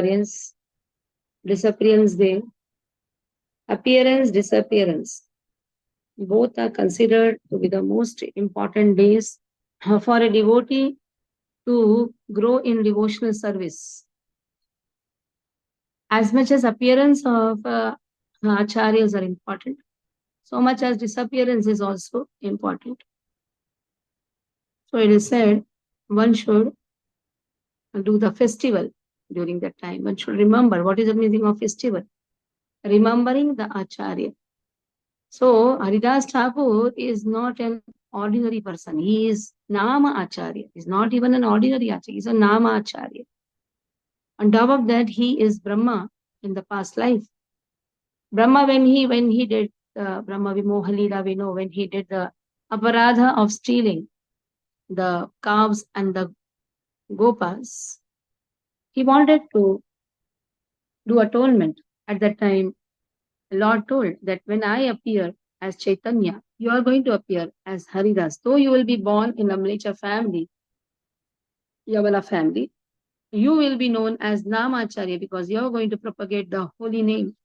Disappearance, Disappearance Day, Appearance, Disappearance. Both are considered to be the most important days for a devotee to grow in devotional service. As much as appearance of acharyas are important, so much as disappearance is also important. So it is said one should do the festival during that time. One should remember what is the meaning of festival. Remembering the acharya. So Haridas Thakur is not an ordinary person. He is Nama Acharya. He's not even an ordinary Acharya. He's a Nama Acharya. On top of that, he is Brahma in the past life. Brahma, when he did the Brahma Vimoha Leela, we know when he did the aparadha of stealing the calves and the gopas, he wanted to do atonement. At that time, the Lord told that when I appear as Chaitanya, you are going to appear as Haridas. Though you will be born in a Mlecha family, Yavala family, you will be known as Namacharya because you are going to propagate the holy name.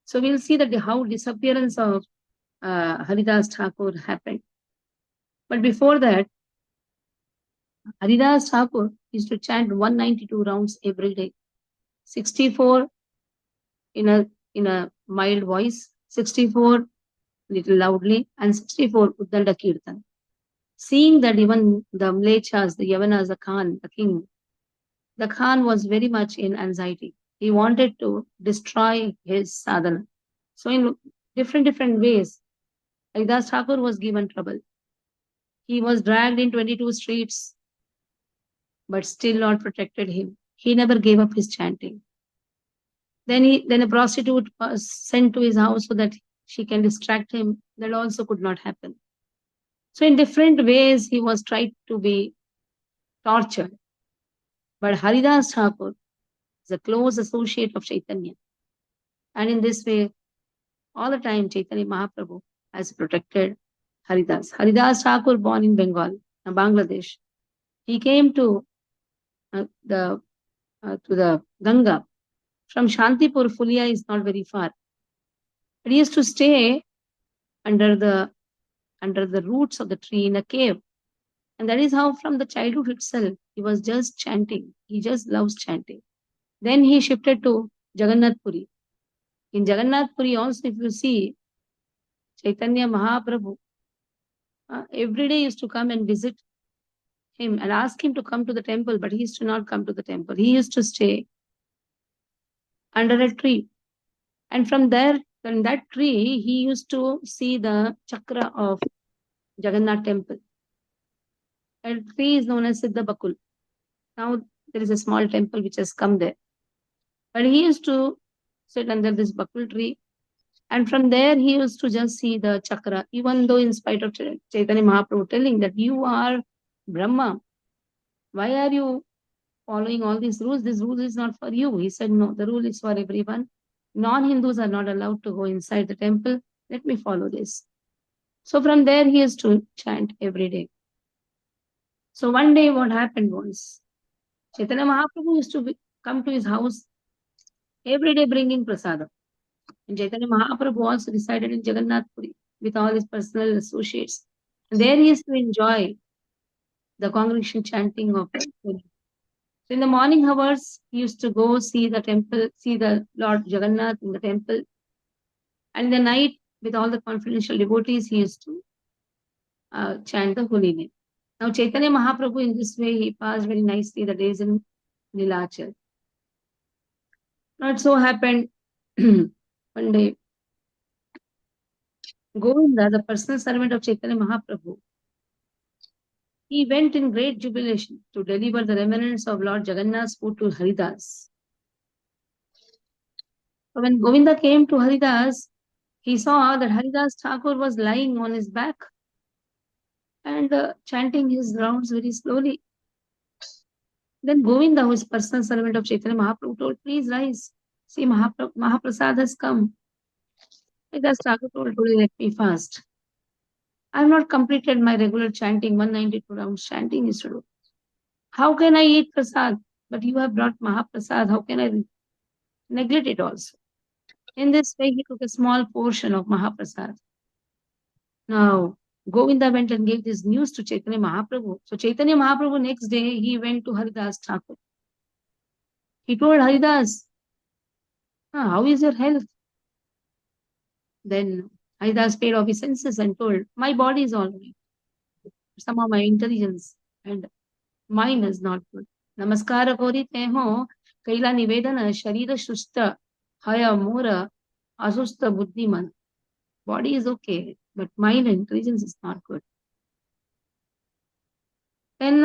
So we'll see that how disappearance of Haridas Thakur happened. But before that, Haridas Thakur used to chant 192 rounds every day, 64 in a mild voice, 64 little loudly, and 64 Uddanda Kirtan. Seeing that even the Mlechas, the Yavanas, the king, the Khan was very much in anxiety. He wanted to destroy his sadhana. So in different ways, Haridas Thakur was given trouble. He was dragged in 22 streets, but still Lord protected him. He never gave up his chanting. Then a prostitute was sent to his house so that she can distract him. That also could not happen. So in different ways, he was tried to be tortured. But Haridas Thakur is a close associate of Chaitanya. And in this way, all the time, Chaitanya Mahaprabhu has protected Haridas. Haridas Thakur, born in Bengal, Bangladesh, he came to the Ganga. From Shantipur, Fulia is not very far. But he used to stay under the roots of the tree in a cave. And that is how from the childhood itself, he was just chanting. He just loves chanting. Then he shifted to Jagannath Puri. In Jagannath Puri also, if you see, Chaitanya Mahaprabhu every day used to come and visit him and ask him to come to the temple, but he used to not come to the temple. He used to stay under a tree. And from there, from that tree, he used to see the chakra of Jagannath temple. That tree is known as Siddha Bakul. Now there is a small temple which has come there. But he used to sit under this Bakul tree. And from there, he used to just see the chakra, even though in spite of Chaitanya Mahaprabhu telling that you are Brahma, why are you following all these rules? This rule is not for you. He said, no, the rule is for everyone. Non-Hindus are not allowed to go inside the temple. Let me follow this. So from there, he used to chant every day. So one day what happened was, Chaitanya Mahaprabhu used to come to his house every day bringing prasadam. And Chaitanya Mahaprabhu also resided in Jagannath Puri with all his personal associates. And there he used to enjoy the congregation chanting of the Puri. So in the morning hours, he used to go see the temple, see the Lord Jagannath in the temple. And in the night, with all the confidential devotees, he used to chant the holy name. Now, Chaitanya Mahaprabhu, in this way, he passed very nicely the days in Nilachal. Now, it so happened one day, Govinda, the personal servant of Chaitanya Mahaprabhu, he went in great jubilation to deliver the remnants of Lord Jagannath's food to Haridas. So when Govinda came to Haridas, he saw that Haridas Thakur was lying on his back and chanting his rounds very slowly. Then Govinda, who is personal servant of Chaitanya Mahaprabhu, told, please rise. See, Mahaprasad has come. Haridas Thakur told, let me fast. I have not completed my regular chanting, 192 rounds chanting is to do. How can I eat prasad? but you have brought Mahaprasad. How can I neglect it also? In this way, he took a small portion of Mahaprasad. Now, Govinda went and gave this news to Chaitanya Mahaprabhu. So Chaitanya Mahaprabhu next day, he went to Haridas Thakur. He told Haridas, how is your health? Then Haridas paid obeisances and told, my body is all right. Somehow my intelligence and mind is not good. Namaskara korite ho, kaila nivedana, sharira shusta, haya mora, asusta buddhiman. Body is okay, but mind and intelligence is not good. Then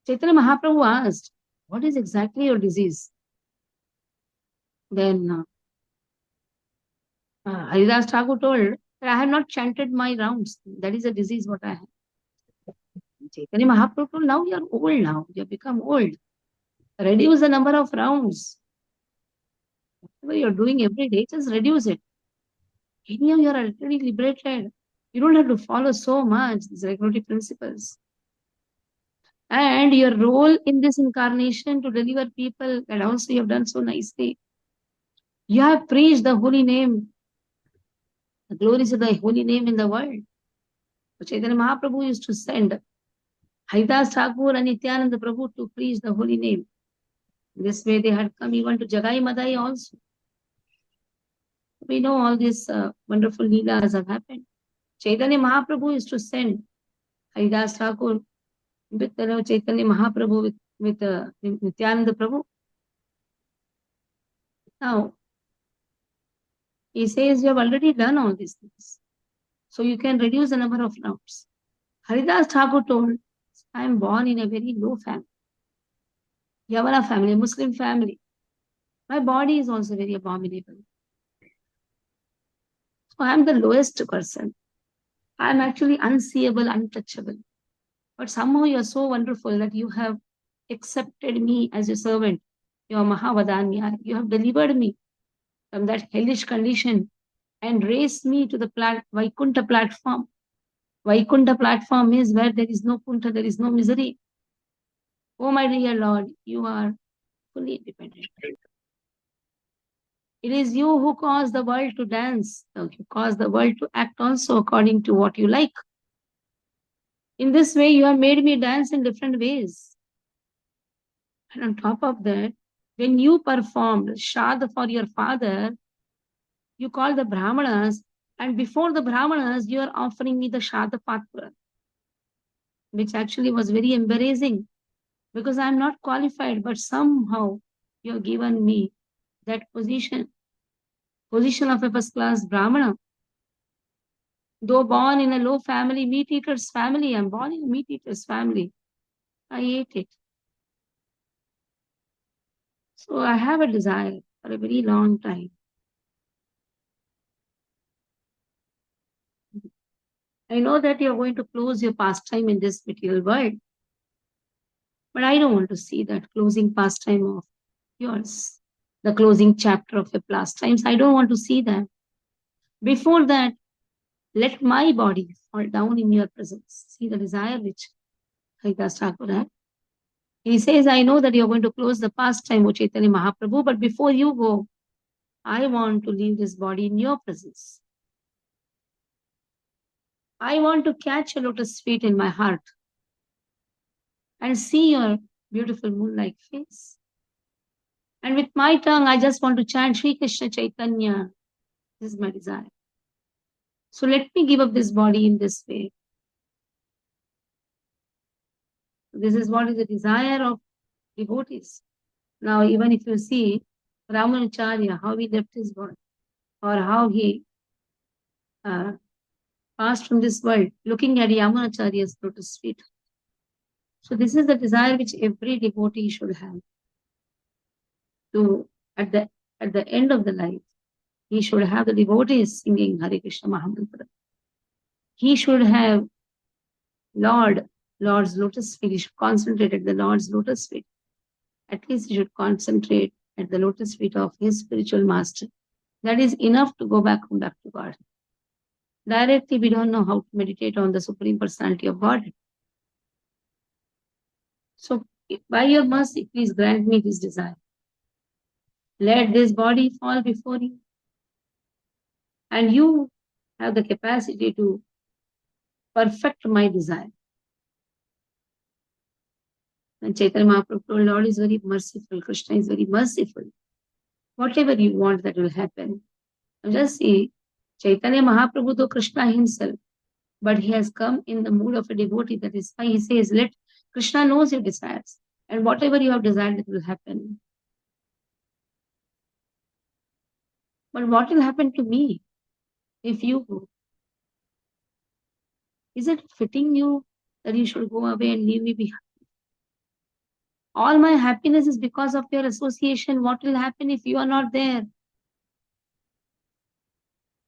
Chaitanya Mahaprabhu asked, what is exactly your disease? Then Haridas Thakur told that I have not chanted my rounds. That is a disease what I have. Chaitanya Mahaprabhu told, now you are old now. You have become old. Reduce the number of rounds. Whatever you are doing every day, just reduce it. Anyhow, you are already liberated. You don't have to follow so much these regulatory principles. And your role in this incarnation to deliver people, that also you have done so nicely. You have preached the holy name, the glories of the holy name in the world. So Chaitanya Mahaprabhu used to send Haridas Thakur and Nityananda Prabhu to preach the holy name. This way they had come even to Jagai Madai also. We know all these wonderful leelas have happened. Chaitanya Mahaprabhu used to send Haridas Thakur with Chaitanya Mahaprabhu with Nityananda Prabhu. Now, he says, you have already done all these things. So you can reduce the number of rounds. Haridas Thakur told, I am born in a very low family. Yavana family, Muslim family. My body is also very abominable. So I am the lowest person. I am actually unseeable, untouchable. But somehow you are so wonderful that you have accepted me as your servant. You are Mahavadanya. You have delivered me from that hellish condition and raised me to the Vaikunta platform. Vaikunta platform is where there is no kunta, there is no misery. Oh, my dear Lord, you are fully independent. It is you who cause the world to dance. You cause the world to act also according to what you like. In this way, you have made me dance in different ways. And on top of that, when you performed Shad for your father, you called the Brahmanas, and before the Brahmanas, you are offering me the Shada Patra, which actually was very embarrassing because I am not qualified, but somehow you have given me that position of a first class Brahmana. Though born in a low family, meat eater's family, I'm born in a meat eater's family. I ate it. So I have a desire for a very long time. I know that you're going to close your pastime in this material world, but I don't want to see that closing pastime of yours, the closing chapter of your pastimes. I don't want to see that. Before that, let my body fall down in your presence. See the desire which Haridas Thakur had. He says, I know that you're going to close the pastime, O Chaitanya Mahaprabhu, but before you go, I want to leave this body in your presence. I want to catch your lotus feet in my heart and see your beautiful moon-like face. And with my tongue, I just want to chant Sri Krishna Chaitanya. This is my desire. So let me give up this body in this way. This is what is the desire of devotees. Now, even if you see Ramanacharya, how he left his body, or how he passed from this world, looking at Yamunacharya's lotus feet. So this is the desire which every devotee should have. To at the end of the life, he should have the devotees singing Hare Krishna Mahamantra. He should have Lord's lotus feet. He should concentrate at the Lord's lotus feet. At least he should concentrate at the lotus feet of his spiritual master. That is enough to go back to God. Directly, we don't know how to meditate on the Supreme Personality of God. So By your mercy, please grant me this desire. Let this body fall before you. And you have the capacity to perfect my desire. And Chaitanya Mahaprabhu told, Lord is very merciful, Krishna is very merciful. Whatever you want, that will happen. Now just see, Chaitanya Mahaprabhu, though Krishna himself, but he has come in the mood of a devotee. That is why he says, let Krishna knows your desires. And whatever you have desired, it will happen. But what will happen to me if you go? Is it fitting you that you should go away and leave me behind? All my happiness is because of your association. What will happen if you are not there?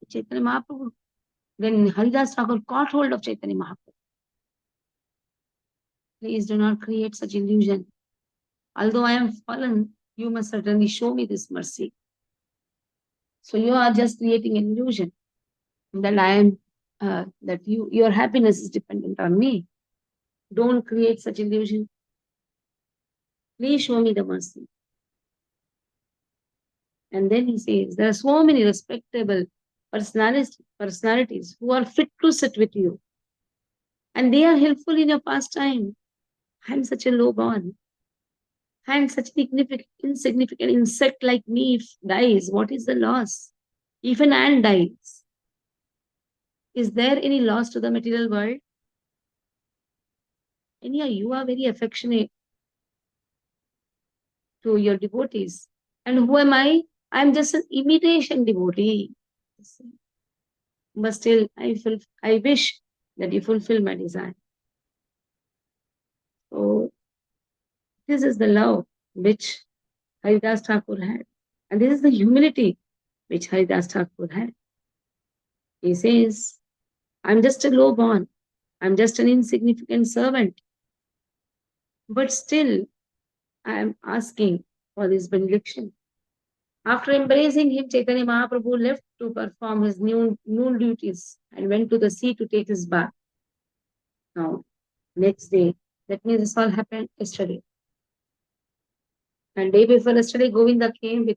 Chaitanya Mahaprabhu. Then Haridas Thakur caught hold of Chaitanya Mahaprabhu. Please do not create such illusion. Although I am fallen, you must certainly show me this mercy. So you are just creating an illusion that I am, that your happiness is dependent on me. Don't create such illusion. Please show me the mercy. And then he says, there are so many respectable personalities who are fit to sit with you. And they are helpful in your pastime. I am such a low born. And such an insignificant insect like me if dies, what is the loss? If an ant dies, is there any loss to the material world? And yeah, you are very affectionate to your devotees. And who am I? I am just an imitation devotee. But still, I wish that you fulfill my desire. So, this is the love which Haridas Thakur had. And this is the humility which Haridas Thakur had. He says, I'm just a low born. I'm just an insignificant servant. But still, I am asking for this benediction. After embracing him, Chaitanya Mahaprabhu left to perform his noon duties and went to the sea to take his bath. Now, next day, that means this all happened yesterday. And day before yesterday, Govinda came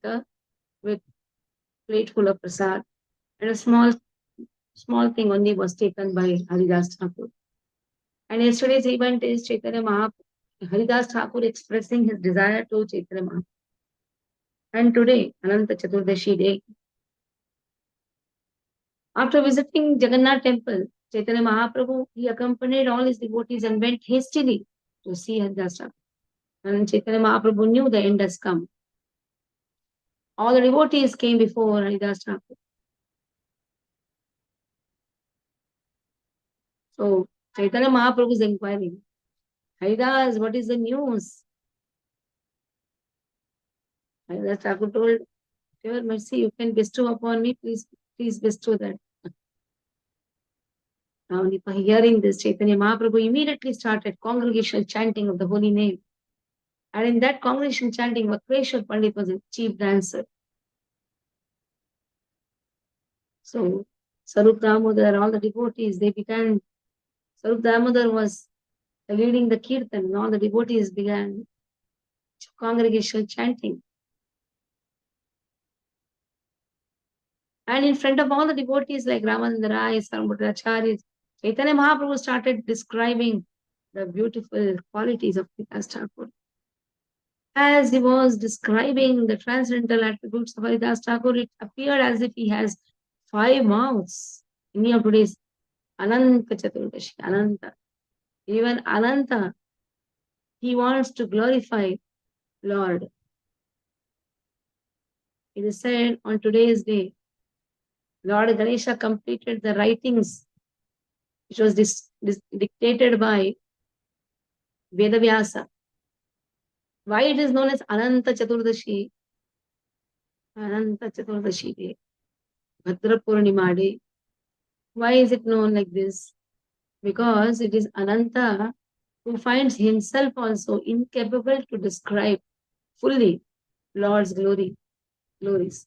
with plate full of prasad, and a small thing only was taken by Haridas Thakur. And yesterday's event is Chaitanya Mahaprabhu, Haridas Thakur expressing his desire to Chaitanya Mahaprabhu. And today, Ananta Chaturdashi day, after visiting Jagannath temple, Chaitanya Mahaprabhu, he accompanied all his devotees and went hastily to see Haridas Thakur. And Chaitanya Mahaprabhu knew the end has come. All the devotees came before Haridas Thakur. So Chaitanya Mahaprabhu is inquiring, Haridas, what is the news? Haridas Thakur told, your mercy, you can bestow upon me, please bestow that. Now, hearing this, Chaitanya Mahaprabhu immediately started congregational chanting of the holy name. And in that congregational chanting, Vakreshwar Pandit was a chief dancer. So, Sarup Damodar, all the devotees, they began. Sarup Damodar was leading the kirtan, and all the devotees began congregational chanting. And in front of all the devotees like Ramananda Rai, Sarvabhadracharya, Chaitanya Mahaprabhu started describing the beautiful qualities of Haridas Thakur. As he was describing the transcendental attributes of Haridas Thakur, it appeared as if he has 5 mouths. Any of today's Ananta Chaturdashi, Ananta. Even Ananta, he wants to glorify Lord. It is said on today's day, Lord Ganesha completed the writings which was dictated by Vedavyasa. Why it is known as Ananta Chaturdashi? Ananta Chaturdashi Day, Bhadra Purnima Day. Why is it known like this? Because it is Ananta who finds himself also incapable to describe fully Lord's glories.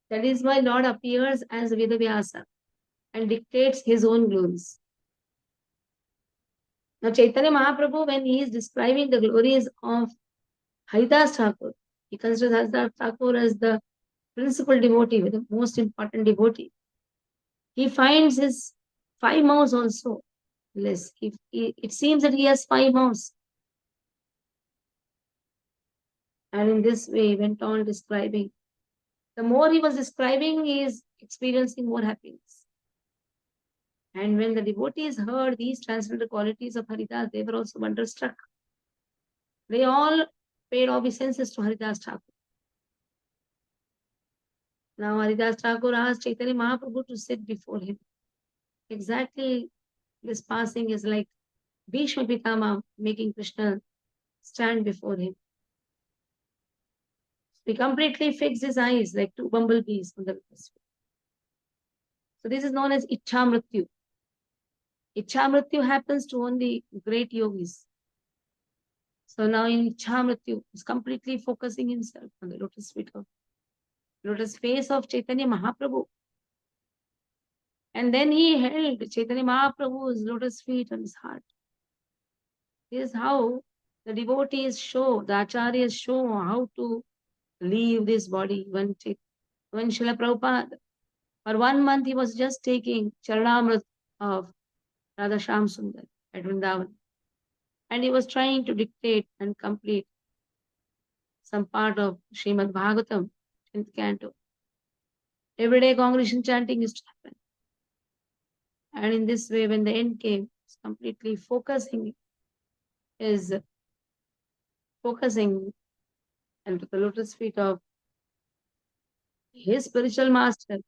That is why Lord appears as Vedavyasa and dictates his own glories. Now Chaitanya Mahaprabhu, when he is describing the glories of Haridas Thakur, he considers Haridas Thakur as the principal devotee, the most important devotee. He finds his 5 mouths also less. It seems that he has 5 mouths. And in this way, he went on describing. The more he was describing, he is experiencing more happiness. And when the devotees heard these transcendental qualities of Haridas, they were also wonderstruck. They all paid obeisances to Haridas Thakur. Now Haridas Thakur asked Chaitanya Mahaprabhu to sit before him. Exactly this passing is like Bhishma Pitama making Krishna stand before him. He completely fixed his eyes like two bumblebees on the lotus feet. So this is known as Ichha Mrityu. Ichha Mrityu happens to only great yogis. So now in Ichha Mrityu, he's completely focusing himself on the lotus feet of lotus face of Chaitanya Mahaprabhu. And then he held Chaitanya Mahaprabhu's lotus feet on his heart. This is how the devotees show, the acharyas show how to leave this body. When Srila Prabhupada, for 1 month, he was just taking Charanamrit of Radha Shyam Sundar at Vrindavan. And he was trying to dictate and complete some part of Srimad Bhagavatam, 10th canto. Everyday congregation chanting used to happen. And in this way, when the end came, he's completely focusing into the lotus feet of his spiritual master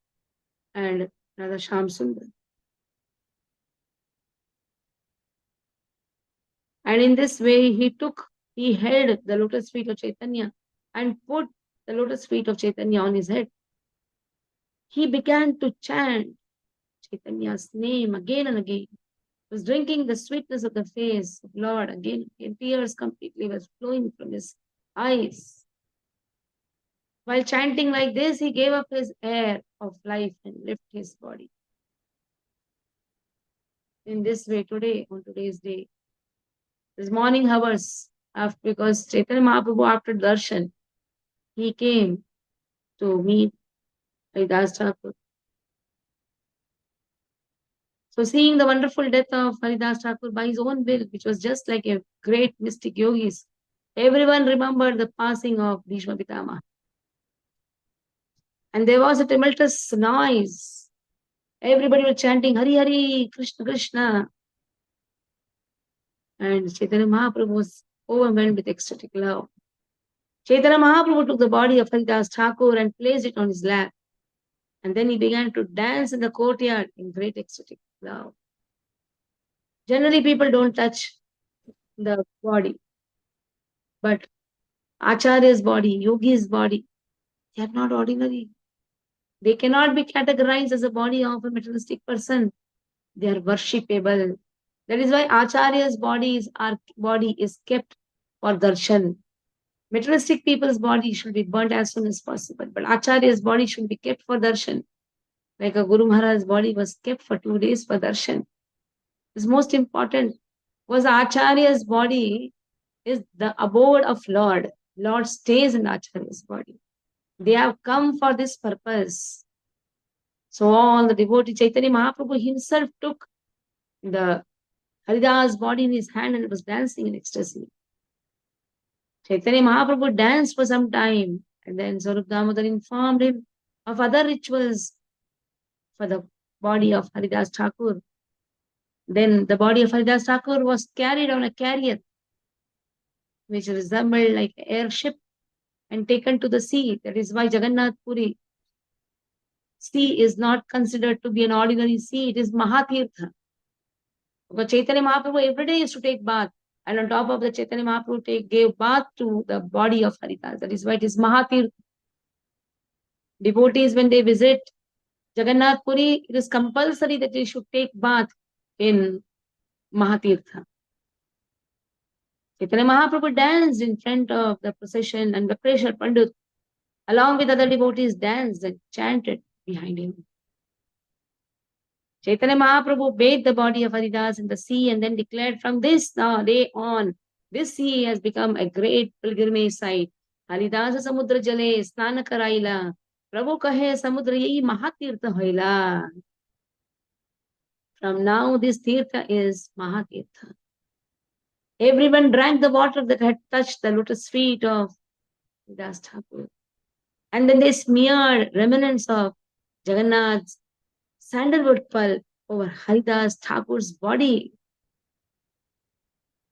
and Radha Shyam Sundar. And in this way, he held the lotus feet of Chaitanya and put the lotus feet of Chaitanya on his head. He began to chant Chaitanya's name again and again. He was drinking the sweetness of the face of Lord again. And tears completely was flowing from his eyes. While chanting like this, he gave up his air of life and left his body. In this way, today, on today's day, this morning hours, because Chaitanya Mahaprabhu, after darshan, he came to meet Haridas Thakur. So seeing the wonderful death of Haridas Thakur by his own will, which was just like a great mystic yogis, everyone remembered the passing of Bhishma Pitama. And there was a tumultuous noise. Everybody was chanting, Hari Hari, Krishna Krishna. And Chaitanya Mahaprabhu was overwhelmed with ecstatic love. Chaitanya Mahaprabhu took the body of Haridas Thakur and placed it on his lap. And then he began to dance in the courtyard in great ecstatic love. Generally, people don't touch the body. But Acharya's body, Yogi's body, they are not ordinary. They cannot be categorized as a body of a materialistic person. They are worshipable. That is why Acharya's body is kept for darshan. Materialistic people's body should be burnt as soon as possible. But Acharya's body should be kept for darshan. Like a Guru Maharaj's body was kept for 2 days for darshan. It's most important was Acharya's body is the abode of Lord. Lord stays in Acharya's body. They have come for this purpose. So all the devotee Chaitanya Mahaprabhu himself took the Haridas body in his hand and was dancing in ecstasy. Chaitanya Mahaprabhu danced for some time and then Swarup Damodar informed him of other rituals for the body of Haridas Thakur. Then the body of Haridas Thakur was carried on a chariot which resembled like an airship and taken to the sea. That is why Jagannath Puri sea is not considered to be an ordinary sea. It is Mahatirtha. Because Chaitanya Mahaprabhu every day used to take bath. And on top of the Chaitanya Mahaprabhu gave bath to the body of Haridas. That is why it is Mahatirtha. Devotees, when they visit Jagannath Puri, it is compulsory that they should take bath in Mahatirtha. Chaitanya Mahaprabhu danced in front of the procession and Vakreshwar Pandit, along with other devotees, danced and chanted behind him. Chaitanya Mahaprabhu bathed the body of Haridas in the sea and then declared, from this day on, this sea has become a great pilgrimage site. Haridas samudra jale snana karaila. Prabhu kahe samudra yehi mahatirtha hoila. From now, this tirtha is Mahatirtha. Everyone drank the water that had touched the lotus feet of Das Thakur. And then they smeared remnants of Jagannath's sandalwood pulp over Haridas Thakur's body.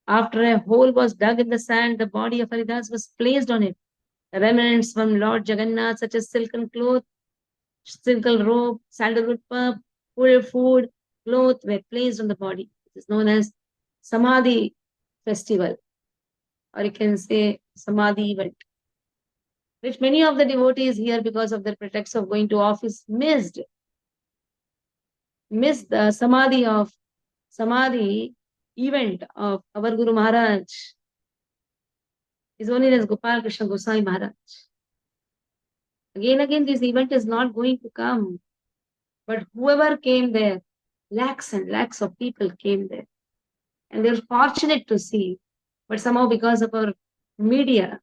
After a hole was dug in the sand, the body of Haridas was placed on it. The remnants from Lord Jagannath, such as silken cloth, silken robe, sandalwood pulp, food, cloth, were placed on the body. It is known as Samadhi festival, or you can say Samadhi event, which many of the devotees here, because of their pretext of going to office, missed the Samadhi event of our Guru Maharaj. Is only as Gopal Krishna Goswami Maharaj. Again, this event is not going to come. But whoever came there, lakhs and lakhs of people came there. And they're fortunate to see. But somehow because of our media,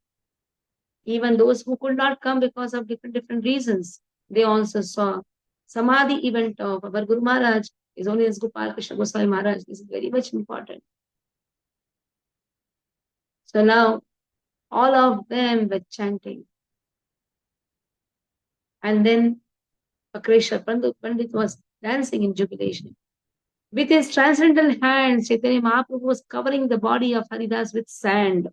even those who could not come because of different reasons, they also saw. Samadhi event of our Guru Maharaj is only as Gopal Krishna Goswami Maharaj. This is very much important. So now, all of them were chanting. And then Pakreshwar Pandit was dancing in jubilation. With his transcendental hands, Chaitanya Mahaprabhu was covering the body of Haridas with sand.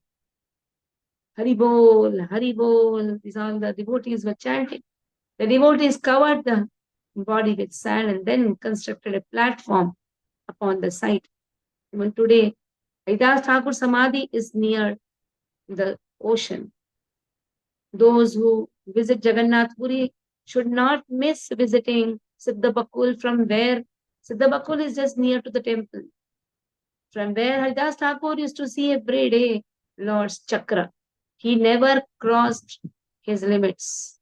Hari Bol, Hari Bol. These all the devotees were chanting. The devotees covered the body with sand and then constructed a platform upon the site. Even today, Haridas Thakur Samadhi is near the ocean. Those who visit Jagannath Puri should not miss visiting Siddha Bakul, from where Siddha Bakul is just near to the temple. From where Haridas Thakur used to see every day Lord's Chakra. He never crossed his limits.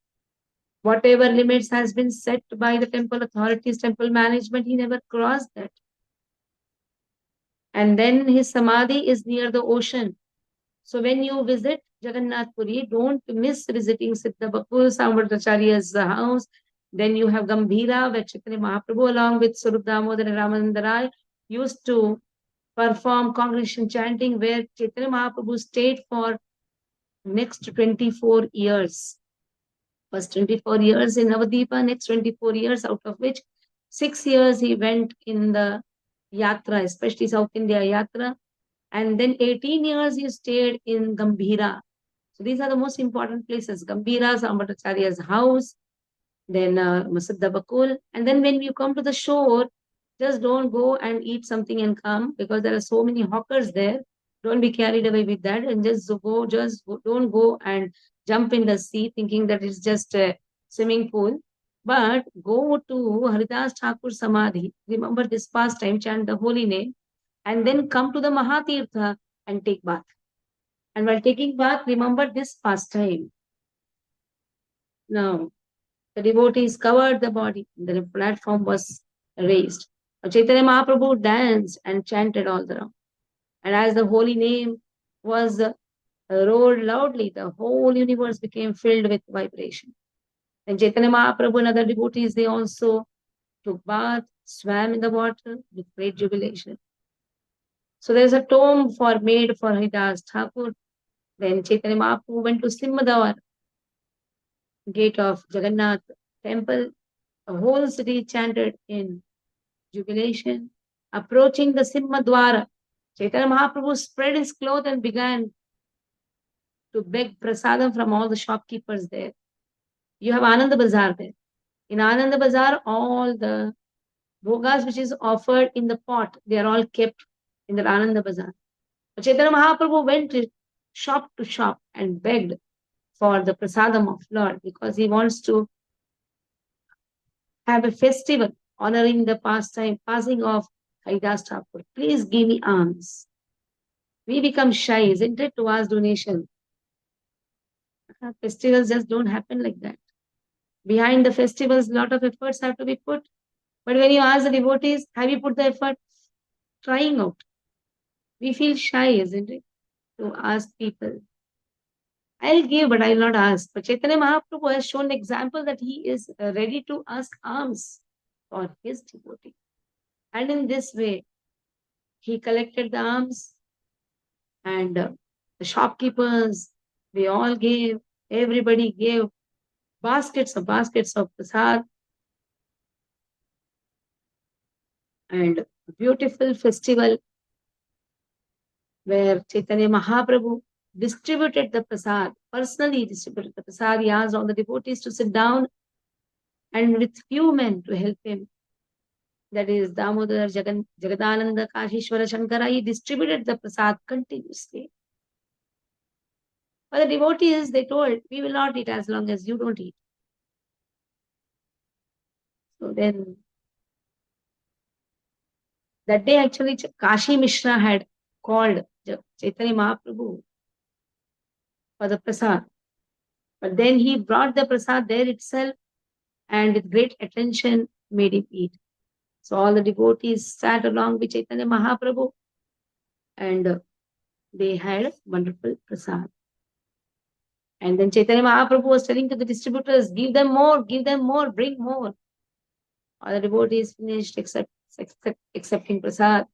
Whatever limits has been set by the temple authorities, temple management, he never crossed that. And then his Samadhi is near the ocean. So when you visit Jagannath Puri, don't miss visiting Siddha Bakul, Samvartacharya's house. Then you have Gambhira, where Chaitanya Mahaprabhu along with Swarup Damodar and Ramananda Rai used to perform congregation chanting, where Chaitanya Mahaprabhu stayed for next 24 years. First 24 years in Navadvipa, next 24 years, out of which 6 years he went in the Yatra, especially South India Yatra. And then 18 years he stayed in Gambhira. So these are the most important places. Gambhira, Samvartacharya's house, then Siddha Bakul. And then when you come to the shore, just don't go and eat something and come, because there are so many hawkers there. Don't be carried away with that, and don't go and jump in the sea thinking that it's just a swimming pool. But go to Haridas Thakur Samadhi, remember this pastime, chant the holy name, and then come to the Mahatirtha and take bath. And while taking bath, remember this pastime. Now, the devotees covered the body, the platform was raised. Chaitanya Mahaprabhu danced and chanted all around. And as the holy name was roared loudly, the whole universe became filled with vibration. And Chaitanya Mahaprabhu and other devotees, they also took bath, swam in the water with great jubilation. So there's a tomb made for Haridas Thakur. Then Chaitanya Mahaprabhu went to Simhadwar, gate of Jagannath temple. The whole city chanted in jubilation. Approaching the Simhadwara, Chaitanya Mahaprabhu spread his cloth and began to beg prasadam from all the shopkeepers there. You have Ananda Bazaar there. In Ananda Bazaar, all the bhogas which is offered in the pot, they are all kept in the Ananda Bazaar. But Chaitanya Mahaprabhu went shop to shop and begged for the prasadam of Lord, because he wants to have a festival honoring the passing of Haridas Thakur. Please give me alms. We become shy, isn't it, to ask donation? Festivals just don't happen like that. Behind the festivals, a lot of efforts have to be put. But when you ask the devotees, have you put the effort? Trying out. We feel shy, isn't it? To ask people. I'll give, but I'll not ask. But Chaitanya Mahaprabhu has shown example that he is ready to ask alms for his devotee. And in this way, he collected the alms and the shopkeepers, they all gave, everybody gave baskets of prasad and a beautiful festival where Chaitanya Mahaprabhu distributed the prasad, personally distributed the prasad. He asked all the devotees to sit down and with few men to help him. That is Damodar, Jagadananda, Kashishwara, Shankara. He distributed the prasad continuously. But the devotees, they told, we will not eat as long as you don't eat. So then, that day actually Kashi Mishra had called Chaitanya Mahaprabhu for the prasad. But then he brought the prasad there itself and with great attention made him eat. So all the devotees sat along with Chaitanya Mahaprabhu and they had wonderful prasad. And then Chaitanya Mahaprabhu was telling to the distributors, give them more, bring more. All the devotees finished accepting prasad,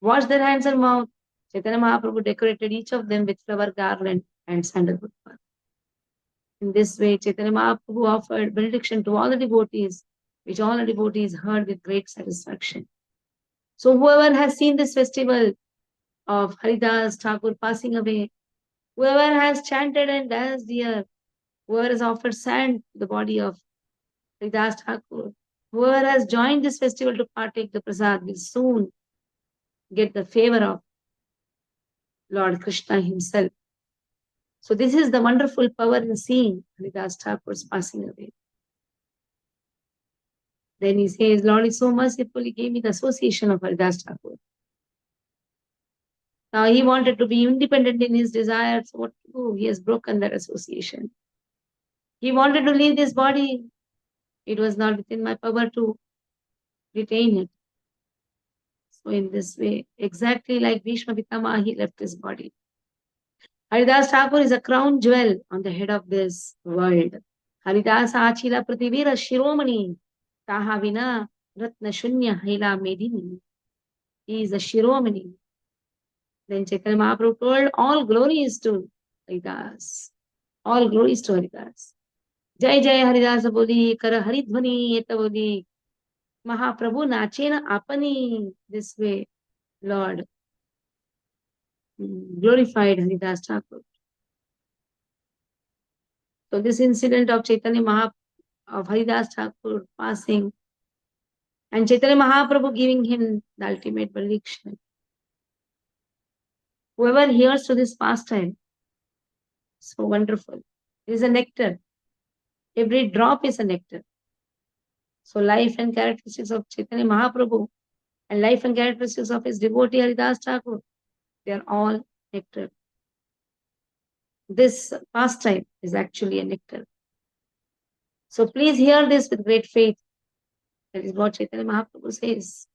washed their hands and mouth. Chaitanya Mahaprabhu decorated each of them with flower garland and sandalwood. In this way, Chaitanya Mahaprabhu offered benediction to all the devotees, which all the devotees heard with great satisfaction. So whoever has seen this festival of Haridas Thakur passing away, whoever has chanted and danced here, whoever has offered sand to the body of Haridas Thakur, whoever has joined this festival to partake the prasad will soon get the favor of Lord Krishna himself. So this is the wonderful power in seeing Haridas Thakur's passing away. Then he says, Lord is so merciful, he gave me the association of Haridas Thakur. Now he wanted to be independent in his desires. What to do? He has broken that association. He wanted to leave this body. It was not within my power to retain it. So in this way, exactly like Bhishma Pitama, he left his body. Haridas Thakur is a crown jewel on the head of this world. Haridas Achila Prativira Shiromani Taha Vina Ratna Shunya Haila Medini. He is a Shiromani. Then Chaitanya Mahaprabhu told, all glory is to Haridas. All glory is to Haridas. Jai Jai Haridas Boli, Kara Haridhvani Eta Boli. Mahaprabhu Nachena Apani. This way, Lord glorified Haridas Thakur. So this incident of of Haridas Thakur passing and Chaitanya Mahaprabhu giving him the ultimate benediction. Whoever hears to this pastime, so wonderful. It is a nectar. Every drop is a nectar. So life and characteristics of Chaitanya Mahaprabhu and life and characteristics of his devotee Haridas Thakur, they are all nectar. This pastime is actually a nectar. So please hear this with great faith. That is what Chaitanya Mahaprabhu says.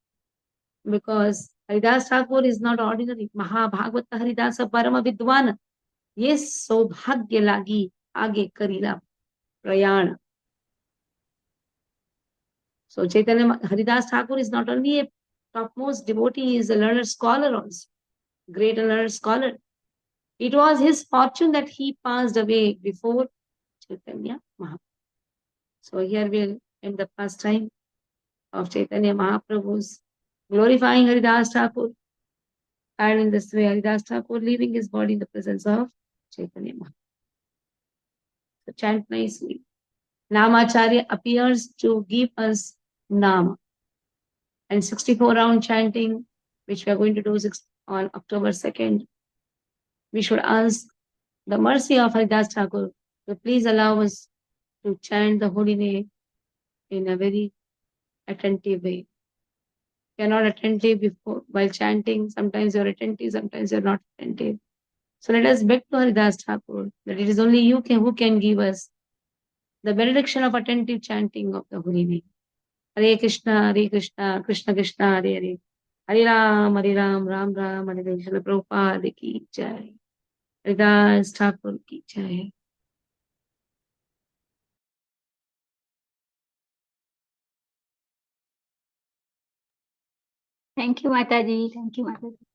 Because Haridas Thakur is not ordinary. Mahabhagavata Haridasa Parama Vidvana. Yes, Sobhagya Lagi Age Karila Prayana. So Chaitanya Haridas Thakur is not only a topmost devotee, he is a learned scholar also. Great learned scholar. It was his fortune that he passed away before Chaitanya Mahaprabhu. So here we'll end the pastime of Chaitanya Mahaprabhu's glorifying Haridas Thakur. And in this way, Haridas Thakur leaving his body in the presence of Chaitanya Mahaprabhu. So chant nicely. Namacharya appears to give us Nama. And 64 round chanting, which we are going to do on October 2nd, we should ask the mercy of Haridas Thakur to please allow us to chant the holy name in a very attentive way. You are not attentive before while chanting. Sometimes you are attentive, sometimes you are not attentive. So let us beg to Haridas Thakur that it is only you who can give us the benediction of attentive chanting of the holy name. Hare Krishna, Krishna Krishna, Hare Hare. Hare Ram, Ram Ram, Hare Hare. Srila Prabhupada ki jai. Haridas Thakur ki jai. Thank you, Mataji. Thank you, Mataji.